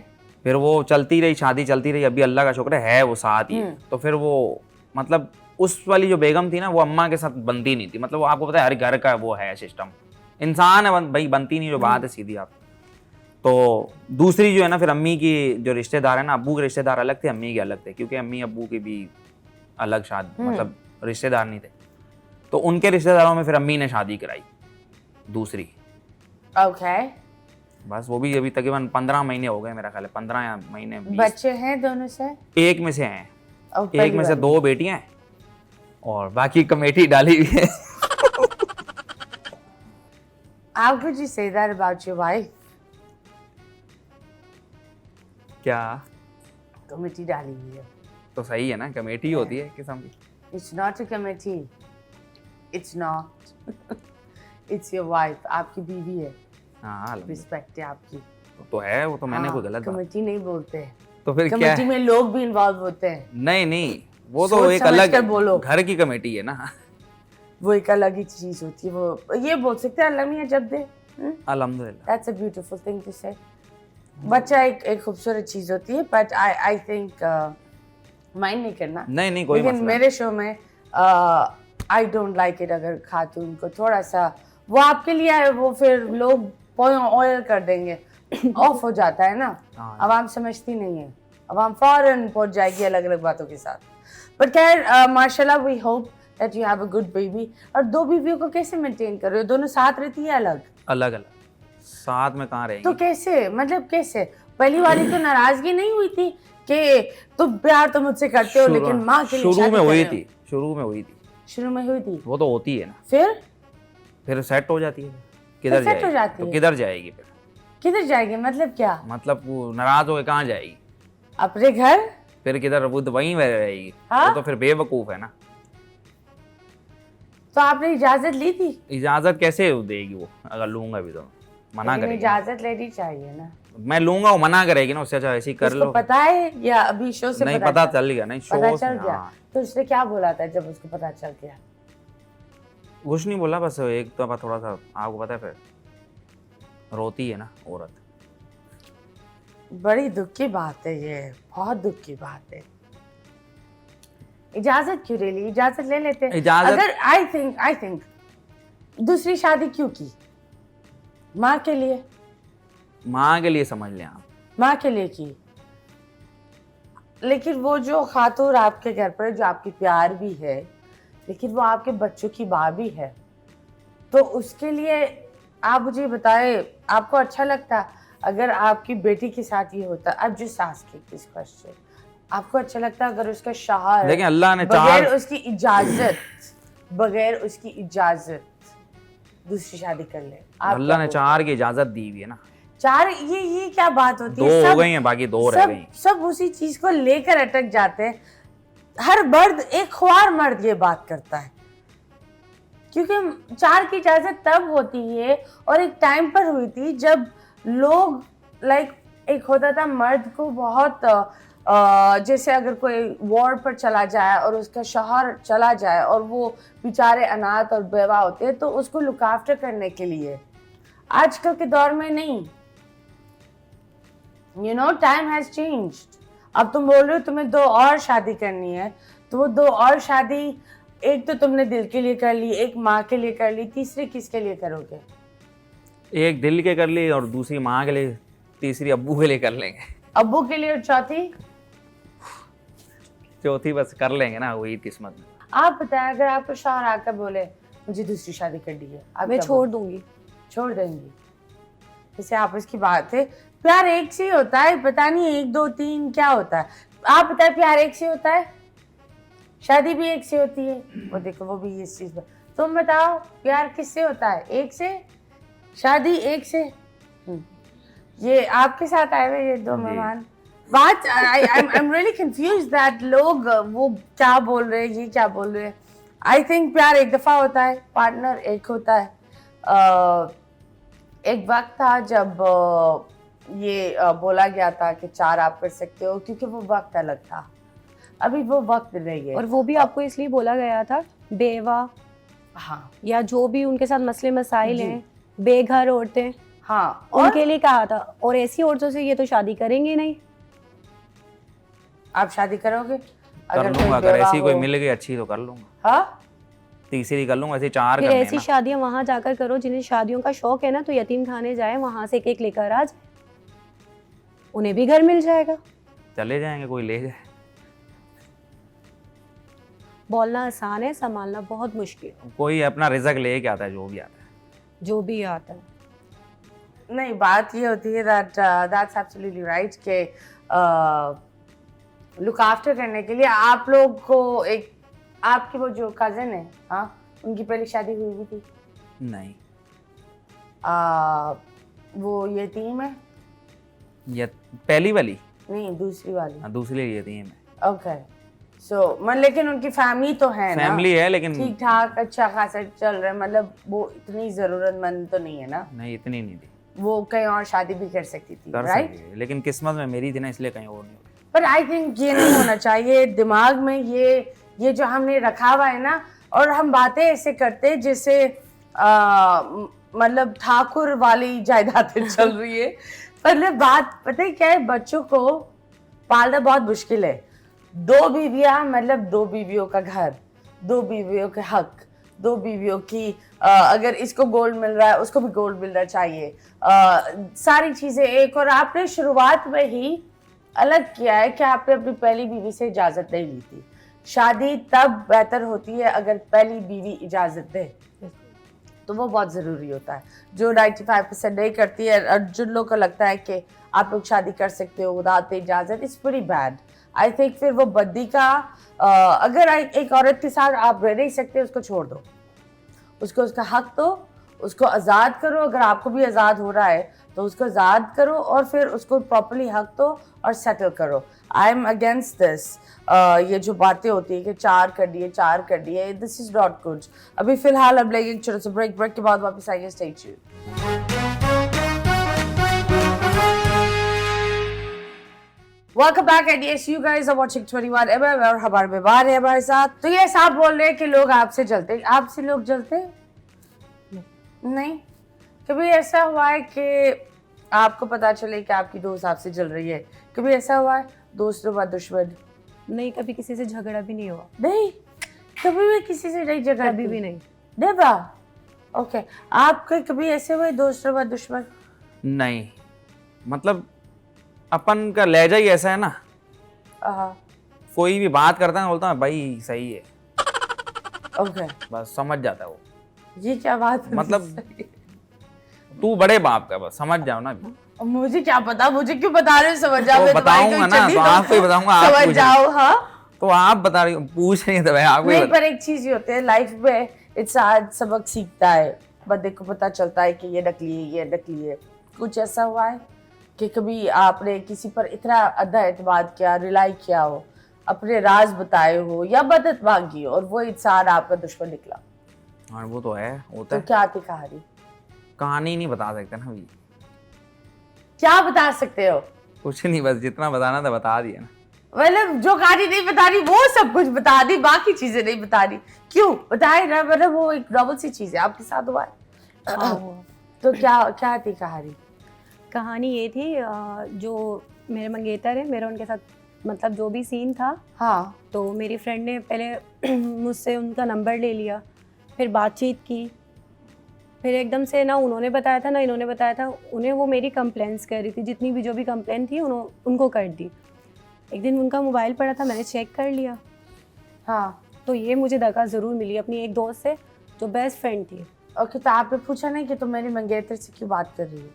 फिर वो चलती रही, शादी चलती रही, अभी अल्लाह का शुक्र है वो साथ ही है। तो फिर वो मतलब उस वाली जो बेगम थी ना, वो अम्मा के साथ बनती नहीं थी। मतलब वो आपको पता है हर घर का वो है सिस्टम, इंसान है भाई, बनती नहीं जो बात है सीधी। आप तो दूसरी जो है ना, फिर अम्मी की जो रिश्तेदार है ना, अब्बू के रिश्तेदार अलग थे, अम्मी के अलग थे, क्योंकि अम्मी अब्बू के भी अलग शादी मतलब रिश्तेदार नहीं थे। तो उनके रिश्तेदारों में फिर अम्मी ने शादी कराई दूसरी। ओके। बस वो भी अभी तकरीबन 15 महीने हो गए मेरा ख्याल है, 15 महीने 20। बच्चे हैं दोनों से? एक में से हैं, और एक में से 2 बेटियां हैं और बाकी कमेटी डाली हुई है। How could you say that about your wife? क्या? कमेटी डाली हुई है। तो सही है ना, कमेटी होती है किस्म की। It's not a committee. It's not. It's your wife. आपकी बीवी है। हाँ, रिस्पेक्ट है आपकी। तो है वो, तो मैंने कोई गलत बात। कमेटी नहीं बोलते। तो फिर क्या कमेटी है? में लोग भी इन्वॉल्व होते हैं। नहीं, वो तो सोच एक समझ अलग कर बोलो। घर की कमेटी है ना। वो एक अलग ही चीज होती है। वो ये बोल सकते हैं अल्लाह मियां जब दे। अल्हम्दुलिल्लाह। That's a beautiful thing to say. बच्चा एक खूबसूरत चीज होती है, बट आई थिंक माइंड नहीं करना। नहीं कोई लेकिन मसला मेरे शो में आई डोंट लाइक इट अगर खातून को थोड़ा सा वो आपके लिए है, वो फिर लोग ऑयल कर देंगे, ऑफ हो जाता है ना। हाँ। आवाम समझती नहीं है, आवाम फौरन पहुंच जाएगी अलग अलग बातों के साथ। बट खैर माशाल्लाह, we hope that you have a good baby. और 2 बीवियों को कैसे मेंटेन कर रहे हो? दोनों साथ रहती है अलग? अलग साथ में कहाँ रहेंगे? तो कैसे, मतलब कैसे? पहली वाली तो नाराजगी नहीं हुई थी कि तुम प्यार तो मुझसे करते हो लेकिन माँ के लिए शुरू शादी में कर हुई रहे हो। थी, शुरू में हुई थी, शुरू में हुई थी, वो तो होती है ना, फिर सेट हो जाती है, किधर सेट हो जाएगी, जाती तो है। किधर जाएगी फिर, किधर जाएगी मतलब क्या? मतलब वो नाराज होके कहाँ जाएगी, अपने घर? फिर किधर, वो तो वहीं रहेगी, हाँ? वो तो फिर बेवकूफ है ना। तो आपने इजाजत ली थी? इजाजत कैसे देगी वो, अगर लूंगा भी तो मना लेकिन करेगी, इजाजत लेनी चाहिए ना। मैं लूंगा वो मना करेगी ना, उससे अच्छा ऐसे ही कर उसको लो। पता है या अभी शो से नहीं पता चल गया, नहीं पता शो चल गया? तो उसने क्या बोला था जब उसको पता चल गया? कुछ नहीं बोला, बस एक दफा थोड़ा सा, आपको पता है फिर रोती है ना औरत। बड़ी दुख की बात है ये, बहुत दुख की बात है। इजाजत क्यों ले ली? इजाजत ले लेते। अगर आई थिंक दूसरी शादी क्यों की? माँ के लिए? माँ के लिए समझ लें आप, माँ के लिए की, लेकिन वो जो खातून आपके घर पर जो आपकी प्यार भी है, लेकिन वो आपके बच्चों की माँ भी है, तो उसके लिए आप मुझे बताएं, आपको अच्छा लगता अगर आपकी बेटी के साथ ये होता? अब जो सास की इस क्वेश्चन, आपको अच्छा लगता अगर उसका शौहर लेकिन अल्लाह ने बगैर उसकी इजाजत दूसरी शादी कर ले? अल्लाह ने 4 की इजाजत दी हुई है ना, 4? ये क्या बात होती 2 है? हो गई हैं, बाकी 2 रह गई। सब उसी चीज को लेकर अटक जाते हैं। हर मर्द, एक ख्वार मर्द ये बात करता है, क्योंकि 4 की इजाजत तब होती है और एक टाइम पर हुई थी जब लोग एक होता था मर्द को बहुत जैसे अगर कोई वॉर पर चला जाए और उसका शौहर चला जाए और वो बेचारे अनाथ और बेवा होते हैं तो उसको लुक आफ्टर करने के लिए। आजकल के दौर में नहीं, टाइम हैज चेंज्ड। अब तुम बोल रहे हो तुम्हें 2 और शादी करनी है, तो वो 2 और शादी, एक तो तुमने दिल के लिए कर ली, एक माँ के लिए कर ली, तीसरी किसके लिए करोगे? एक दिल के कर ली और दूसरी माँ के लिए, तीसरी अब्बू के लिए कर लेंगे, अब्बू के लिए, और चौथी बस कर लेंगे ना, वही किस्मत में। आप बताएं, अगर आपको शौहर आकर बोले मुझे दूसरी शादी करनी है, आप मैं क्या छोड़ दूंगी। छोड़ देंगी? जैसे आपस की बात है, प्यार एक से ही होता है, पता नहीं 1 2 3 क्या होता है? आप बताएं, प्यार एक से होता है, शादी भी एक से होती है। वो देखो, वो भी इस चीज पर। तुम बताओ, प्यार किससे होता है? एक से, शादी एक से। ये आपके साथ आए हुए ये 2 मेहमान, बात I am really confuse that लोग वो क्या बोल रहे हैं, ये क्या बोल रहे हैं। आई थिंक प्यार एक दफा होता है, पार्टनर एक होता है। एक वक्त था जब ये बोला गया था कि 4 आप कर सकते हो, क्योंकि वो वक्त अलग था, अभी वो वक्त नहीं है। और वो भी आपको इसलिए बोला गया था, बेवा हाँ या जो भी उनके साथ मसले मसाइल हैं, बेघर औरतें, हाँ, उनके लिए कहा था। और ऐसी औरतों से ये तो शादी करेंगे नहीं। आप शादी करोगे? कर लूंगा, अगर ऐसी कोई मिल गई अच्छी तो कर लूंगा। हाँ, तीसरी कर लूंगा, ऐसे 4 फिर करने ऐसी हैं ना। शादियां वहां जाकर करो, जिन्हें शादियों का शौक है ना, तो यतीम खाने जाए, वहां से एक लेकर आ जाए, उन्हें भी घर मिल जाएगा। चले जाएंगे, कोई ले जाए। बोलना आसान है, संभालना बहुत मुश्किल। कोई अपना रिजक लेके आता है, जो भी आता है। जो भी आता है, नहीं, बात ये होती है दैट्स एब्सोल्युटली राइट कि लुक आफ्टर करने के लिए आप लोग को एक, आपकी वो जो कजन है, हाँ, उनकी पहली शादी हुई भी थी? नहीं, वो यतीम है? ये पहली वाली नहीं, दूसरी वाली। हाँ, दूसरी यतीम है। ओके, सो लेकिन उनकी फैमिली तो है ना? फैमिली है, लेकिन ठीक ठाक अच्छा खासा चल रहा है, मतलब वो इतनी जरूरतमंद तो नहीं है ना? नहीं, इतनी नहीं थी, वो कहीं और शादी भी कर सकती थी, कर राइट? सकती है, लेकिन किस्मत में मेरी थी ना, इसलिए कहीं और नहीं हुई। पर आई थिंक ये नहीं होना चाहिए दिमाग में, ये जो हमने रखा हुआ है ना, और हम बातें ऐसे करते हैं जैसे मतलब ठाकुर वाली जायदादें चल रही है। मतलब बात पता है क्या है, बच्चों को पालना बहुत मुश्किल है। 2 बीवियां मतलब 2 बीवियों का घर, 2 बीवियों के हक, 2 बीवियों की अगर इसको गोल्ड मिल रहा है उसको भी गोल्ड मिलना चाहिए, सारी चीजें एक। और आपने शुरुआत में ही अलग किया है कि आपने अपनी पहली बीवी से इजाजत नहीं ली थी। शादी तब बेहतर होती है अगर पहली बीवी इजाजत दे, तो वो बहुत ज़रूरी होता है, जो 95% नहीं करती है। और जिन लोगों को लगता है कि आप लोग शादी कर सकते हो विदाउट इजाजत, it's very bad. I think फिर वो बद्दी का अगर एक औरत के साथ आप रह नहीं सकते, उसको छोड़ दो, उसको उसका हक दो, उसको आज़ाद करो। अगर आपको भी आज़ाद हो रहा है तो उसको आज़ाद करो और फिर उसको प्रॉपर्ली हक दो और सेटल करो। I am against this. ये जो बातें होती है कि 4 कर दिए, दिस इज नॉट गुड। अभी फिलहाल अब लेंगे छोटा सा ब्रेक के बाद वापस आएंगे। Stay tuned. Welcome back and yes, you guys are watching 21mm और हमारे मेहमान है हमारे साथ। तो ये आप बोल रहे हैं कि लोग आपसे जलते, आपसे लोग जलते नहीं? कभी ऐसा हुआ है कि आपको पता चले कि आपकी दोस्त आपसे जल रही है? कभी ऐसा हुआ है दोस्तों व दुश्मन? नहीं, कभी किसी से झगड़ा भी नहीं हुआ। नहीं, कभी भी किसी से नहीं झगड़ा? कभी भी नहीं। नेवर। ओके, आपके कभी ऐसे हुए दोस्तों व दुश्मन? नहीं, मतलब अपन का लहजा ही ऐसा है ना, कोई भी बात करता है बोलता है भाई सही है, ओके, बस समझ जाता है वो। ये क्या बात है? मतलब तू बड़े बाप का, बस समझ जाओ ना। मुझे क्या पता, मुझे क्यों बता रहे हो? समझ जाओ। तो बताऊंगा ना, तो आपको ही बताऊंगा, आप समझ जाओ। हाँ, तो आप बता रही हो, पूछ रही है तो भाई आपको ही नहीं, पर एक चीज ही होती है लाइफ में, इंसान सबक सीखता है, बंदे को पता चलता है कि ये नकली है, ये नकली है। कुछ ऐसा हुआ है कि कभी आपने किसी पर इतना अधा एतमाद किया, रिलाई किया हो, अपने राज बताए हो या मदद मांगी हो और वो इंसान आपका दुश्मन निकला? हाँ वो तो है, होता तो है। क्या थी कहानी? कहानी नहीं बता सकते ना अभी। क्या बता सकते हो? कुछ नहीं, बस जितना बताना था बता दिया ना। मतलब जो कहानी नहीं बता रही वो सब कुछ बता दी, बाकी चीजें नहीं बता रही, क्यों? बताए ना, मतलब वो एक नॉर्मल सी चीज है, आपके साथ हुआ है। तो क्या थी कहानी? कहानी ये थी, जो मेरे मंगेतर है, मेरा उनके साथ मतलब जो भी सीन था, हाँ, तो मेरी फ्रेंड ने पहले मुझसे उनका नंबर ले लिया, फिर बातचीत की, फिर एकदम से ना उन्होंने बताया था ना इन्होंने बताया था, उन्हें वो मेरी कंप्लेंट्स कर रही थी, जितनी भी जो भी कंप्लेंट थी उनको कर दी। एक दिन उनका मोबाइल पड़ा था, मैंने चेक कर लिया, हाँ, तो ये मुझे दगा ज़रूर मिली अपनी एक दोस्त से जो बेस्ट फ्रेंड थी। ओके, तो आपने पूछा नहीं कि तुम मेरी मंगेतर से क्यों बात कर रही हो?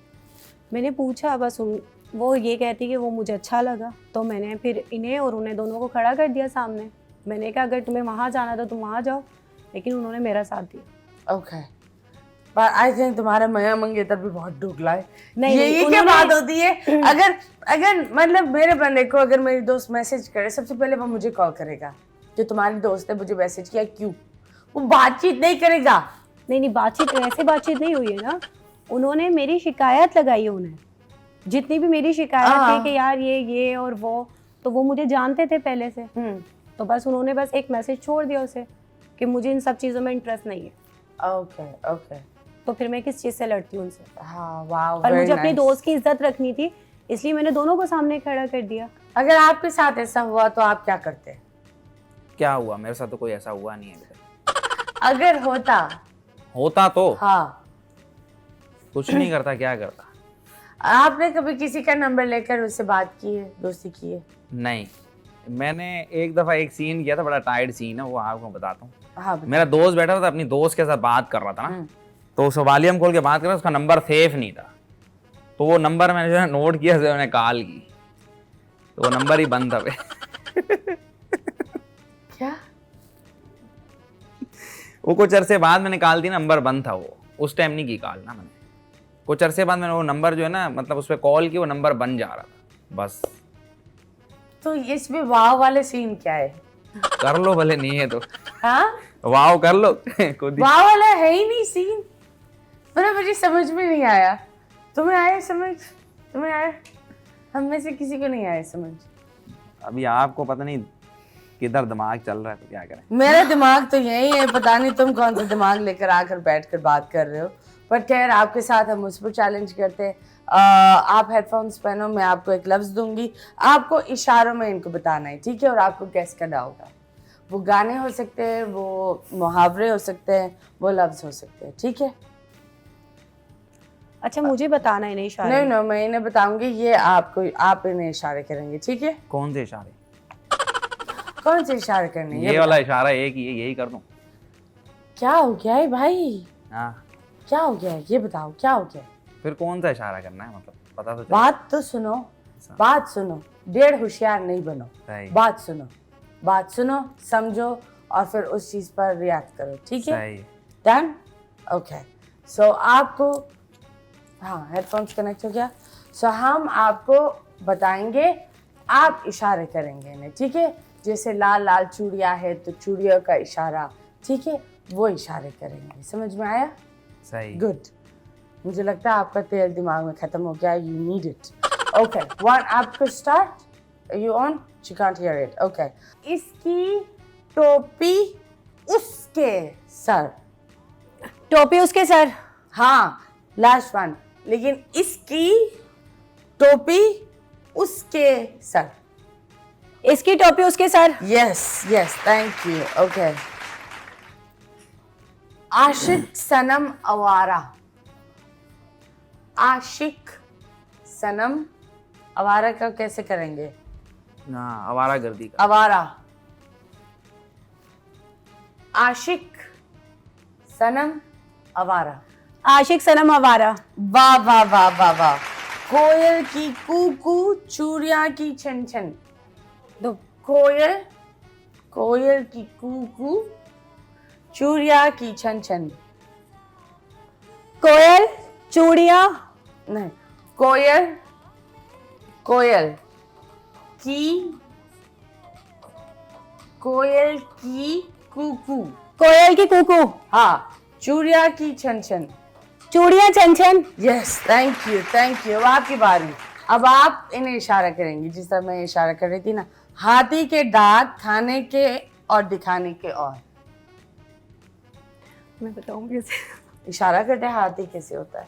मैंने पूछा, बस वो ये कहती कि वो मुझे अच्छा लगा, तो मैंने फिर इन्हें और उन्हें दोनों को खड़ा कर दिया सामने। मैंने कहा अगर तुम्हें वहाँ जाना तो तुम वहाँ जाओ, लेकिन उन्होंने मेरा साथ दिया। ओके, पर आई थिंक तुम्हारा मया मंगेतर भी बहुत ढुकला है। नहीं, ये क्या बात होती है? अगर मतलब मेरे बंदे को अगर मेरी दोस्त मैसेज करे, सबसे पहले वो मुझे कॉल करेगा कि तुम्हारी दोस्त ने मुझे मैसेज किया, क्यों? वो बातचीत नहीं करेगा। नहीं, बातचीत वैसे बातचीत नहीं हुई है ना, उन्होंने मेरी शिकायत लगाई है, उन्हें जितनी भी मेरी शिकायत थी कि यार ये और वो, तो वो मुझे जानते थे पहले से, तो बस उन्होंने बस एक मैसेज छोड़ दिया उसे कि मुझे इन सब चीज़ों में इंटरेस्ट नहीं है। ओके, तो फिर मैं किस चीज़ से लड़ती हूँ उनसे? हाँ, वाओ, और मुझे अपनी दोस्त की इज्जत रखनी थी, इसलिए मैंने दोनों को सामने खड़ा कर दिया। अगर आपके साथ ऐसा हुआ तो आप क्या करते? क्या हुआ? मेरे साथ तो कोई ऐसा हुआ नहीं है अभी तक। अगर होता तो हाँ, कुछ नहीं करता, क्या करता? आपने कभी किसी का नंबर लेकर उससे बात की है, दोस्ती की है? नहीं, मैंने एक दफा एक सीन किया था, बड़ा टाइट सीन है वो, आपको बताता हूँ। हाँ, मेरा दोस्त बैठा था, अपनी दोस्त के साथ बात कर रहा था ना, तो उस वॉल्यूम खोल के बात कर रहा, उसका नंबर सेफ नहीं था, तो वो नंबर मैंने जो है नोट किया, मैंने कॉल की, तो वो नंबर ही बंद था भाई। क्या? वो कुछ अरसे बाद मैंने कॉल दी, नंबर बंद था वो, उस टाइम नहीं की कॉल ना मैंने, कुछ अरसे बाद मैंने वो नंबर जो है ना, मतलब उस पर कॉल की, वो नंबर बन जा रहा था बस। तो इसमें वाव वाले सीन क्या है? कर लो भले, नहीं है तो हाँ, वाव कर लो खुद ही। वाव वाला है ही नहीं सीन, मतलब मुझे समझ में नहीं आया। तुम्हें आया समझ? तुम्हें आया? हम में से किसी को नहीं आया समझ। अभी आपको पता नहीं किधर दिमाग चल रहा है, तो क्या करें। मेरा दिमाग तो यही है, पता नहीं तुम कौन सा दिमाग लेकर आकर बैठकर बात कर रहे हो, पर खैर आपके साथ हम उस पर चैलेंज करते हैं। आप हेडफोन्स पहनो, मैं आपको एक लफ्ज़ दूंगी, आपको इशारों में इनको बताना है, ठीक है? और आपको गेस करना होगा, वो गाने हो सकते हैं, वो मुहावरे हो सकते हैं, वो लफ्ज़ हो सकते हैं, ठीक है? अच्छा, मुझे बताना है नहीं इशारे? नहीं, मैं इन्हें बताऊंगी, ये आप इन्हें इशारे करेंगे, ठीक है? कौन से इशारे? कौन से इशारे करने? ये वाला इशारा एक ही है, यही कर दूं? क्या हो गया है भाई? हाँ, क्या हो गया है? ये बताओ क्या हो गया है? फिर कौन सा इशारा करना है मतलब? पता तो चले। बात तो सुनो, बात सुनो, डेढ़ होशियार नहीं बनो, सही। बात सुनो, समझो और फिर उस चीज पर रिएक्ट करो, ठीक है? सही। डन? ओके। सो आपको, हाँ, हेडफोन्स कनेक्ट हो गया। सो हम आपको बताएंगे, आप इशारे करेंगे इन्हें, ठीक है? जैसे लाल लाल चूड़ियाँ है तो चूड़ियों का इशारा, ठीक है? वो इशारे करेंगे। समझ में आया? सही। गुड। मुझे लगता है आपका तेल दिमाग में खत्म हो गया। You need it. Okay, one, आपको start. You on? She can't hear it. Okay. इसकी टोपी उसके सर। टोपी उसके सर। हाँ, लास्ट वन। लेकिन इसकी टोपी उसके सर। इसकी टोपी उसके सर। Yes yes, thank you. Okay. आशिक सनम आवारा। आशिक सनम आवारा का कैसे करेंगे? हाँ, आवारागर्दी का। आवारा। आशिक सनम आवारा। आशिक सनम आवारा। वाह वाह वाह वाह वाह। कोयल की कू, चूड़िया की छन छन। तो कोयल की कू, चूड़िया की छन छन। कोयल, चूड़िया, नहीं, कोयल की कू। कोयल की कुकू, हाँ, चूड़िया की छन छन। चूड़िया छन छन। Yes, thank you thank you. अब आपकी बारी। अब आप इन्हें इशारा करेंगी जिस तरह मैं इशारा कर रही थी ना। हाथी के दांत खाने के और दिखाने के और। मैं बताऊं कैसे? इशारा करते हैं, हाथी कैसे होता है?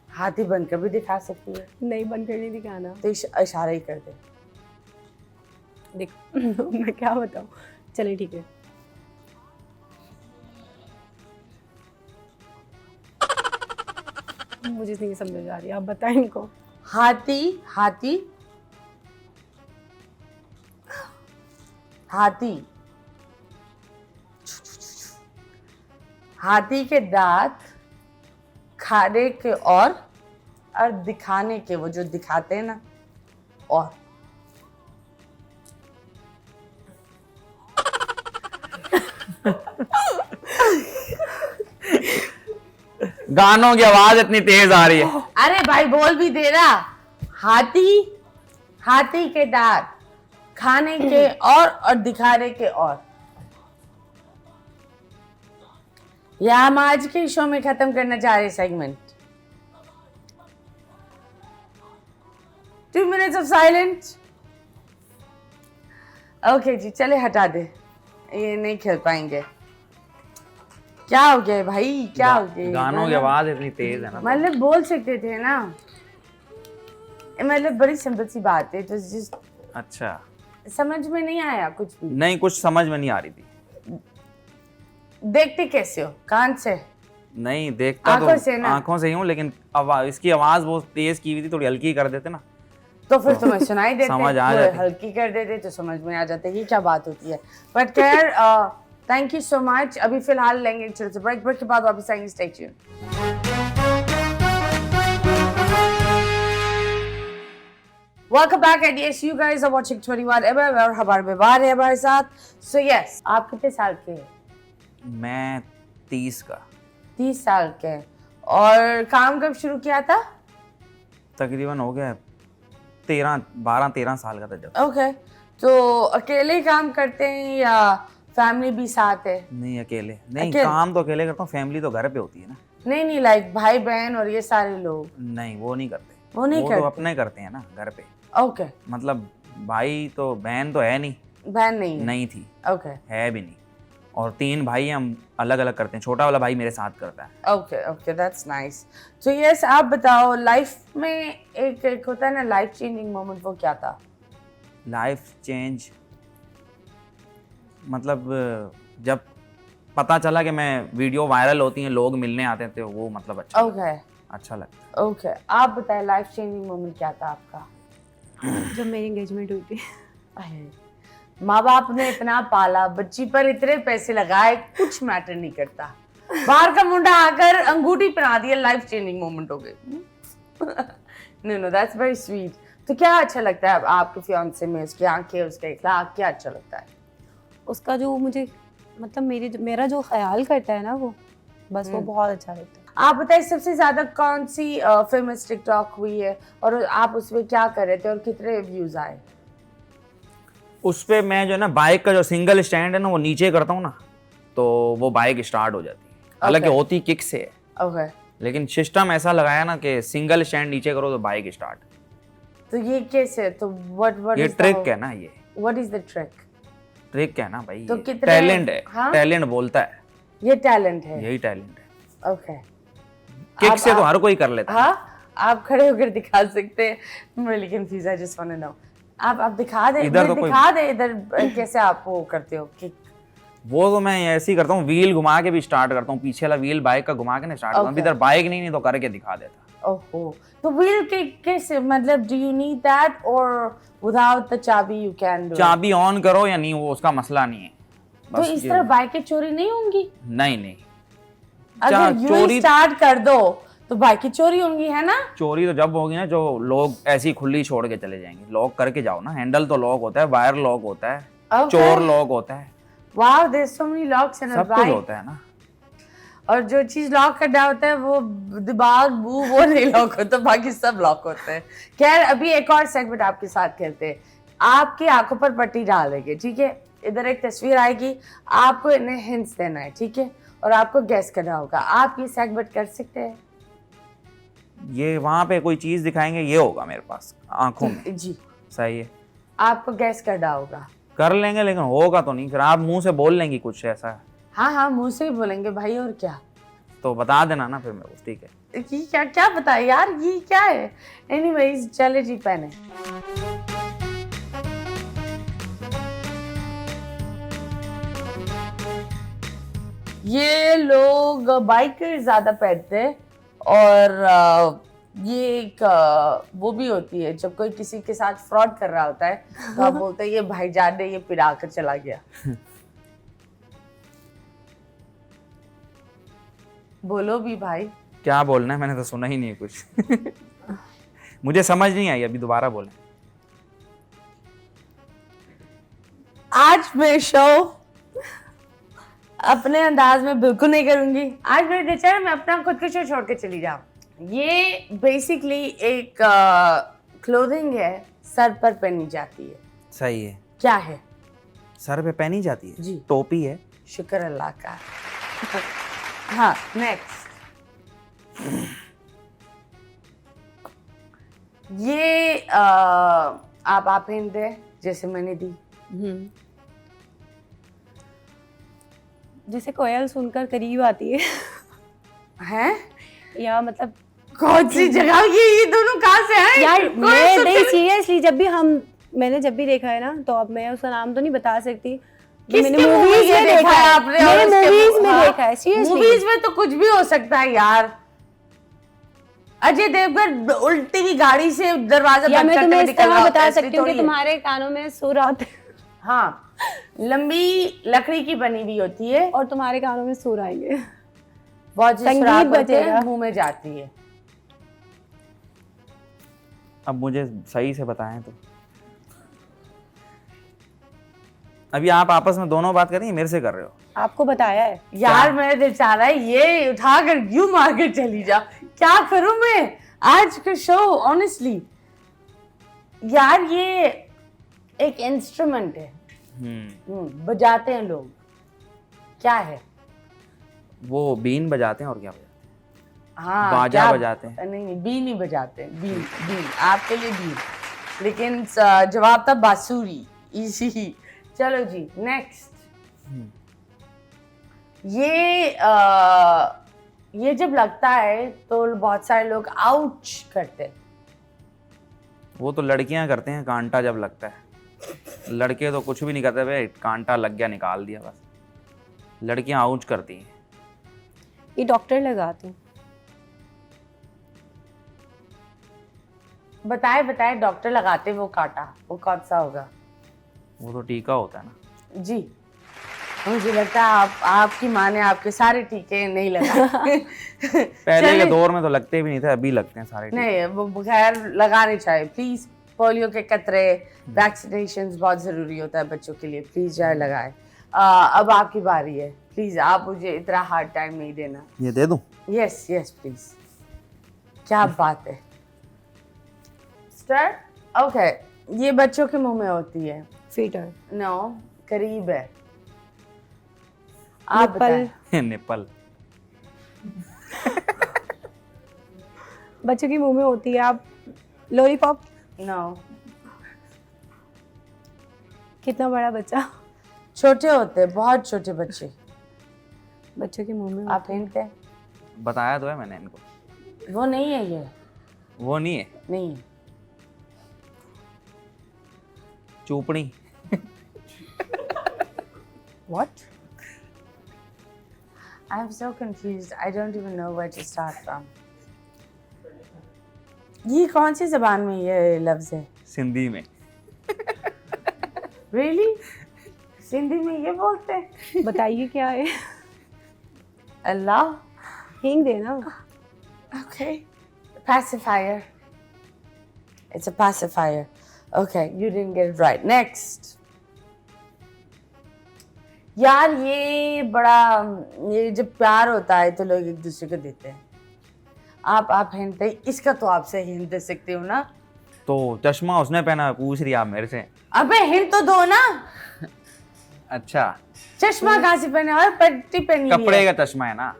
हाथी बनकर भी दिखा सकती है, नहीं, बंद कर नहीं दिखाना। तो इशारा ही कर दे। देखो मैं क्या बताऊं। चलिए ठीक है। मुझे नहीं समझ आ रही, आप बताएं इनको। हाथी के दांत खाने के और दिखाने के, वो जो दिखाते हैं ना, और। गानों की आवाज इतनी तेज आ रही है। अरे भाई, बोल भी दे रहा। हाथी के दांत खाने के और दिखाने के और। या हम आज के शो में खत्म करना चाह रहे segment. 2 minutes of silent. Okay जी, चले हटा दे, ये नहीं खेल पाएंगे। क्या हो गया भाई, क्या हो गया? गानों की आवाज इतनी तेज है ना। मतलब बोल सकते थे ना, मतलब बड़ी सिंपल सी बात है। तो जिस अच्छा, समझ में नहीं आया कुछ भी? नहीं, कुछ समझ में नहीं आ रही थी। देखते कैसे हो? कान से? नहीं, देखता आंखों से तो ना? आंखों से ही हूँ, लेकिन इसकी आवाज बहुत तेज की हुई थी, थोड़ी हल्की कर देते ना तो फिर तुम्हें सुनाई देते, समझ आ वो जाती। हल्की कर देते तो समझ में आ जाते कि क्या बात होती है। बट खैर, थैंक यू सो मच। अभी फिलहाल लेंगे एक छोटे से ब्रेक के बाद वापस आएंगे। Stay tuned. Welcome back, and yes, you guys are watching 21mm और हमारे व्यवहार है हमारे साथ। So yes, आप कितने साल के हैं? मैं 30 का। 30 साल के हैं। और काम कब शुरू किया था? तकरीबन हो गया 12-13 साल का था जब। ओके, तो अकेले काम करते हैं या फैमिली भी साथ है? नहीं, अकेले नहीं, काम तो अकेले करता हूँ, फैमिली तो घर पे होती है ना। नहीं, लाइक भाई बहन और ये सारे लोग? नहीं, वो नहीं करते। वो नहीं करते? तो अपने करते हैं ना घर पे। ओके। मतलब भाई तो, बहन तो है नहीं। बहन नहीं है? नहीं थी। ओके। है भी नहीं। और 3 भाई हम अलग अलग करते हैं, छोटा वाला भाई मेरे साथ करता है। Okay, that's nice. तो यस, आप बताओ, लाइफ में एक होता है ना लाइफ चेंजिंग मोमेंट, वो क्या था? लाइफ चेंज मतलब जब पता चला कि मैं वीडियो वायरल होती हैं, लोग मिलने आते थे, वो मतलब अच्छा लगता है। ओके, आप बताएं लाइफ चेंजिंग मोमेंट क्या था आपका? जब मेरी एंगेजमेंट हुई थी। माँ बाप ने इतना पाला, बच्ची पर इतने पैसे लगाए, कुछ मैटर नहीं करता, बाहर का मुंडा आकर अंगूठी पहना दिया, लाइफ चेंजिंग मोमेंट हो गई। No that's very sweet. तो क्या अच्छा लगता है आपके फियांसे में, उसकी आंखें, उसका इखलाक, क्या अच्छा लगता है? उसका जो मुझे मतलब मेरा जो ख्याल करता है ना वो, बस वो बहुत अच्छा लगता है। आप बताइए सबसे ज्यादा कौन सी फेमस टिकटॉक हुई है और आप उसमें क्या कर रहे थे और कितने व्यूज आए? उस पे मैं जो है ना बाइक का जो सिंगल स्टैंड है ना वो नीचे करता हूँ ना, तो वो बाइक स्टार्ट हो जाती है। हालांकि होती किक से है, ओके। लेकिन सिस्टम ऐसा लगाया ना कि सिंगल स्टैंड नीचे करो तो बाइक स्टार्ट। तो ये कैसे? तो व्हाट ये इज ट्रिक है ना, ये what is the trick? Trick है ना भाई, तो कितने- टैलेंट है। हाँ? टैलेंट बोलता है, ये टैलेंट है। यही टैलेंट है। ओके। किक से तो हर कोई कर लेता है। हाँ, आप खड़े होकर दिखा सकते हैं। I'm really confused, I just want to know. आप दिखा दे, इधर तो दिखा दे इधर कैसे आप वो करते हो किक? वो तो मैं ऐसे ही करता हूँ, व्हील घुमा के भी स्टार्ट करता हूँ, पीछे वाला व्हील बाइक का घुमा के ना स्टार्ट करता हूँ। इधर बाइक नहीं तो करके दिखा देता। ओहो, तो व्हील किक कैसे, मतलब डू यू नीड दैट और विदाउट द चाबी यू कैन डू? चाबी ऑन करो या नहीं वो उसका मसला नहीं है। तो इस तरह बाइकें चोरी नहीं होंगी? नहीं अगर यू स्टार्ट कर दो तो बाइकें चोरी होंगी, है ना? चोरी तो जब होगी ना जो लोग ऐसी खुली छोड़ के चले जाएंगे। लॉक करके जाओ ना, हैंडल तो लॉक होता है, वायर लॉक होता है, चोर लॉक होता है। Wow, there so many locks in a सब कुछ बाइक। होता है ना। और जो चीज लॉक करना होता है वो दिमाग, मुंह, वो नहीं लॉक होता, बाकी सब लॉक होते हैं। खैर, अभी एक और सेगमेंट आपके साथ खेलते हैं। आपकी आंखों पर पट्टी डाल देंगे, ठीक है? इधर एक तस्वीर आएगी, आपको इन्हें हिंट्स देना है, ठीक है? और आपको गेस करना होगा। आप ये सेगमेंट कर सकते हैं? ये वहां पे कोई चीज दिखाएंगे, ये होगा मेरे पास आंखों में। जी, सही है, आपको गेस करना होगा। कर लेंगे, लेकिन होगा तो नहीं। फिर आप मुंह से बोल लेंगी कुछ ऐसा, हाँ हाँ, मुंह से ही बोलेंगे भाई, और क्या? तो बता देना ना फिर मेरे को, ठीक है? ये क्या क्या बताए यार, ये क्या है? एनीवेज, चले जी पहने। ये लोग बाइकर ज्यादा पहनते हैं और ये एक वो भी होती है, जब कोई किसी के साथ फ्रॉड कर रहा होता है तो आप बोलते हैं ये भाईजान ने ये पिरा कर चला गया। बोलो भी भाई। क्या बोलना है, मैंने तो सुना ही नहीं है कुछ। मुझे समझ नहीं आई, अभी दोबारा बोलें। आज मैं शो अपने अंदाज में बिल्कुल नहीं करूंगी। आज मेरे नेचर में अपना खुद का शो छोड़ के चली जाऊं। ये बेसिकली एक क्लोथिंग है, सर पर पहनी जाती है। सही है। क्या है? सर पे पहनी जाती है जी। टोपी है। शुक्र अल्लाह का। हाँ, नेक्स्ट। ये आप हिंट दे जैसे मैंने दी। जैसे कोयल सुनकर करीब आती है। हैं? या मतलब कौन सी जगह ये दोनों कहाँ से हैं? यार कौन मैं सा- नहीं, सीरियसली मैंने जब भी देखा है ना, तो अब मैं उसका नाम तो नहीं बता सकती। किसके मैंने मूवीज में देखा है आपने? मैंने मूवीज में देखा है, सीरियसली। मूवीज में तो कुछ भी हो सकता है यार। अजय देवगन उल्टी की गाड़ी से दरवाजा या बंद मैं करते तुम्हें हुए इस निकल रहा तरह होता बता है, ऐसी सकती हूँ कि थोड़ी है। तुम्हारे कानों में सुर आते हाँ, लंबी लकड़ी की बनी हुई होती है और तुम्हारे कानों में सुर आएंगे। बहुत जी संगीत सुराख होते हैं, बजेगा। मुंह में जाती है। अब मुझे सही से बताएं तो। अभी आप आपस में दोनों बात कर रही हैं, मेरे से कर रहे हो? आपको बताया है। यार मेरा दिल चाह रहा है ये उठाकर यूं मार कर चली जा। क्या करूं मैं आज का शो? ऑनेस्टली यार, ये एक इंस्ट्रूमेंट है। बजाते हैं लोग। क्या है? वो बीन बजाते हैं और क्या बजाते हैं? हाँ, बाजा क्या बजाते हैं। नहीं, बीन नहीं बजाते हैं। बीन बीन आपके लिए बीन, लेकिन जवाब था बांसुरी। इजी। चलो जी, नेक्स्ट। ये जब लगता है तो बहुत सारे लोग आउच करते हैं। वो तो लड़कियां करते हैं, कांटा जब लगता है। लड़के तो कुछ भी नहीं करते, भाई कांटा लग गया निकाल दिया बस। लड़कियां आउच करती हैं। ये डॉक्टर लगाते हैं। बताए बताए, डॉक्टर लगाते वो कांटा, वो कौन सा होगा? वो तो टीका होता है ना। जी, मुझे लगता है आपकी माँ ने आपके सारे टीके नहीं लगाए। पहले के दौर में तो लगते भी नहीं थे, अभी लगते हैं सारे टीके। नहीं, वो खैर लगाने चाहिए प्लीज। पोलियो के कतरे, वैक्सीनेशन बहुत जरूरी होता है बच्चों के लिए, प्लीज जाए लगाए। अब आपकी बारी है, प्लीज आप मुझे इतना हार्ड टाइम नहीं देना। ये दे दूं? Yes yes please. क्या बात है। स्टार्ट। ओके, ये बच्चों के मुंह में होती है। फीटर, नो, करीब है। आप निप्पल, निप्पल। बच्चों के मुंह में होती है। आप लॉलीपॉप। नो, कितना बड़ा बच्चा? छोटे होते हैं, बहुत छोटे बच्चे। बच्चों के मुंह में आप हिंट है? बताया तो है मैंने इनको। वो नहीं है, ये वो नहीं है। नहीं है। चूपड़ी। What? I'm so confused. I don't even know where to start from. ये कौन सी जबान में ये लफ्ज है? सिंधी में। Really? सिंधी में ये बोलते हैं? बताइए क्या है? अल्लाह। हिंग देना। Okay. Pacifier. It's a pacifier. Okay, you didn't get it right. Next. यार ये बड़ा, ये जब प्यार होता है तो लोग एक दूसरे को देते हैं। आप हिंट दे, इसका तो आपसे हिंट दे सकते हो ना। तो चश्मा उसने पहना, पूछ रही आप मेरे से। अबे हिंट तो दो ना। अच्छा, चश्मा कहाँ से पहना है? पट्टी पहनी है। कपड़े का चश्मा है ना।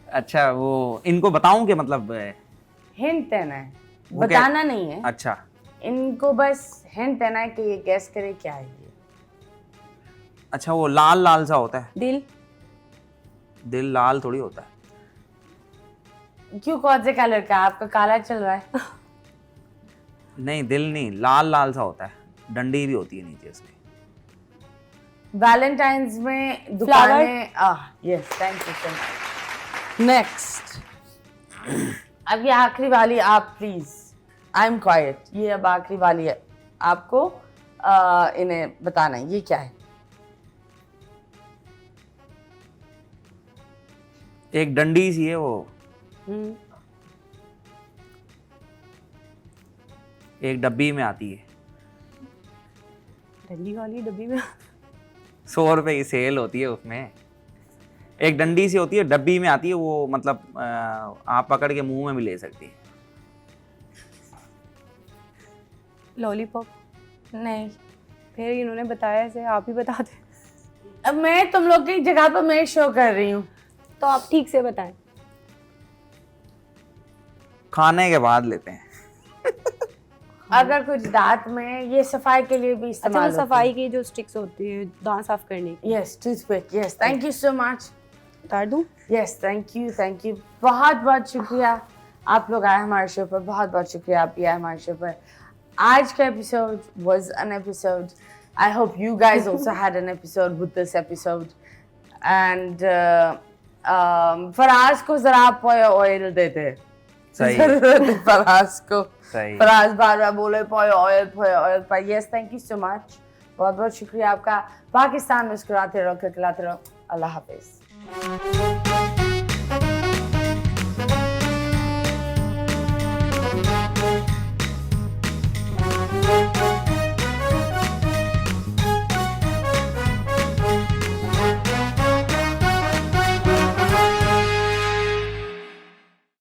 अच्छा, वो इनको बताऊं कि मतलब हिंट देना है, वो क्या- बताना नहीं है। अच्छा, इनको बस हिंट देना है कि ये गैस करे क्या है ये। अच्छा, वो लाल लाल सा होता है। दिल। दिल लाल थोड़ी होता है। क्यों, कौन से कलर का? आपका काला चल रहा है। नहीं, दिल नहीं, लाल लाल सा होता है। डंडी भी होती है नीचे उसके। वैलेंटाइंस में दुकानें। Yes, thank you so much. Next. अब ये आखिरी वाली, आप प्लीज, आई एम क्वाइट। ये अब आखिरी वाली है, आपको इन्हें बताना है ये क्या है। एक डंडी सी है वो, एक डब्बी में आती है। डंडी वाली डब्बी में। 100 रुपए की सेल होती है उसमें। एक डंडी सी होती है, डब्बी में आती है वो, मतलब आप पकड़ के मुंह में भी ले सकती है। लॉलीपॉप। नहीं, फिर इन्होंने बताया ऐसे, आप ही बता दें। अब मैं तुम लोग की जगह पर मैं शो कर रही हूँ। तो आप ठीक से बताएं। खाने के बाद लेते हैं। अगर कुछ दांत में, ये सफाई के लिए भी अच्छा, इस्तेमाल वो सफाई की जो स्टिक्स होती है दांत साफ करने की। Yes, toothpick. Yes, thank you so much. उतार दूं? Yes, thank you. बहुत बहुत शुक्रिया आप लोग आए हमारे शो पर। बहुत बहुत शुक्रिया आप भी आए हमारे शो पर। आज का episode was an episode. I hope you guys also had an episode with this episode. And Faraz को जरा आप ऑयल देते। सही। जरूरत है फराज को। सही। फराज बार बार बोले ऑयल पर। Yes, thank you so much. बहुत बहुत शुक्रिया आपका। पाकिस्तान मुस्कुराते रहो, खिलखिलाते रहो। अल्लाह हाफिज।